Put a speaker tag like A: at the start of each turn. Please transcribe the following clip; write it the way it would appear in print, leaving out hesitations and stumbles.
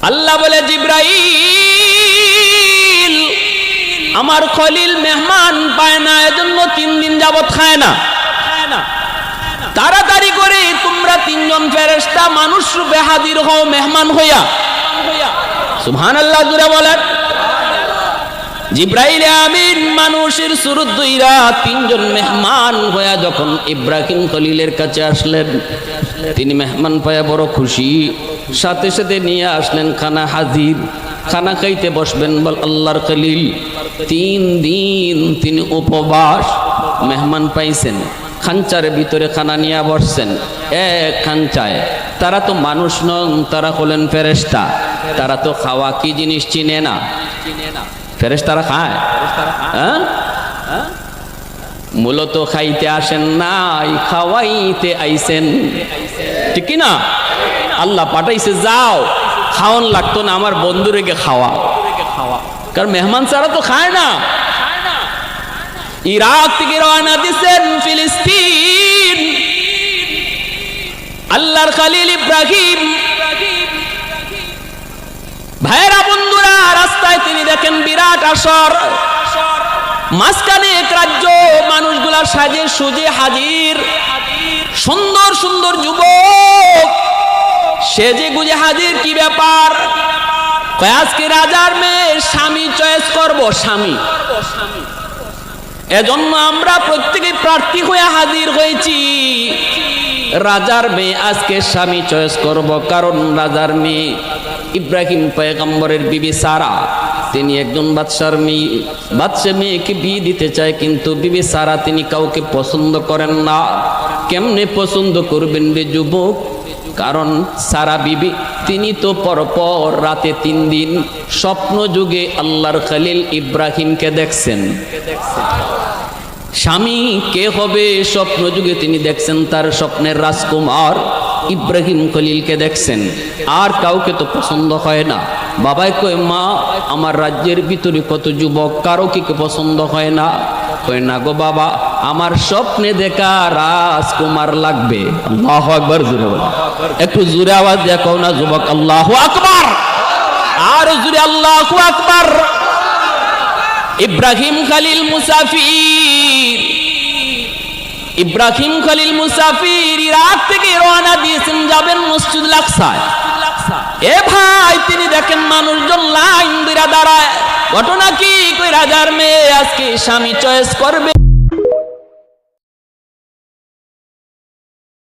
A: আল্লাহ বলে, জিব্রাইল আমার খলিল মেহমান পায় না, এজন্য 3 দিন যাবত খায় না। তাড়াতাড়ি করে তোমরা 3 জন ফেরেশতা মানুষ রূপে হাজির হও মেহমান হইয়া। সুবহানাল্লাহ জুড়ে বলেন। জিব্রাইল আমিন মানুষের সুরত ধইরা 3 জন মেহমান হইয়া যখন ইব্রাহিম খলিলের কাছে আসলেন, তিনি মেহমান পায়া বড় খুশি, সাথে সাথে নিয়ে আসলেন খানা হাজির। খানা খাইতে বসবেন বল আল্লাহর খলিল 3 দিন তিনি উপবাস, মেহমান পাইছেন, খাঞ্চার ভিতরে খানা নিয়ে বসছেন এক খাঞ্চায়। তারা তো মানুষ নন, তারা হলেন ফেরেশতা, তারা তো খাওয়া কি জিনিস চিনে না। ফেরেশতারা খায়? হ্যাঁ, মূলত খাইতে আসেন নাই, খাওয়াইতে আইছেন, ঠিক না? আল্লাহ পাঠাইছে, যাও খাওয়ান লাগতো না, আমার বন্ধুরে গে খাওয়া। কারণ মেহমান ছাড়া তো খায় না। ইরাক থেকে রওনা দিছেন ফিলিস্তিন, আল্লাহর খলিল ইব্রাহিম। ভাইরা বন্ধুরা, রাস্তায় তিনি দেখেন বিরাট আসর, মাঝখানে এক রাজ্য, মানুষগুলা সাজে সুজে হাজির, সুন্দর সুন্দর যুবক সেজে গুজে হাজির। কি ব্যাপার? আজকে রাজার মেয়ে স্বামী চয়েস করব, স্বামী। এজন্য আমরা প্রত্যেকে প্রার্থী হয়ে হাজির হয়েছি। রাজার মেয়ে আজকে স্বামী চয়েস করব, কারণ রাজার মেয়ে ইব্রাহিম পয়গম্বরের বিবি সারা, তিনি একজন বাদশার মেয়ে, বাদশা মেয়েকে বিয়ে দিতে চায়, কিন্তু বিবি সারা তিনি কাউকে পছন্দ করেন না। কেমনে পছন্দ করবেন রে যুবক? কারণ সারা বিবি তিনি তো পরপর রাতে 3 দিন স্বপ্ন যুগে আল্লাহর খলিল ইব্রাহিমকে দেখছেন। স্বামী কে হবে স্বপ্ন যুগে তিনি দেখছেন, তার স্বপ্নের রাজকুমার ইব্রাহিম খলিলকে দেখছেন। আর কাউকে তো পছন্দ হয় না। বাবাই কয়, মা আমার রাজ্যের ভিতরে কত যুবক, কারো কি পছন্দ হয় না? কয় না গো বাবা, আমার স্বপ্নে দেখা রাজকুমার লাগবে। আল্লাহু আকবার, জোরে বলো, একটু জোরে আওয়াজ দিয়ে কও না যুবক, আল্লাহু আকবার, আর জোরে আল্লাহু আকবার। ইব্রাহিম খলিল মুসাফির, ইব্রাহিম খলিল মুসাফির ইরাক থেকে রওনা দিয়েছেন, যাবেন মসজিদুল আকসায়। এ ভাই, তিনি দেখেন মানুষজন লাইন ধরে দাঁড়ায়। ঘটনা কি? কই রাজার মেয়ে আজকে স্বামী চয়েস করবে।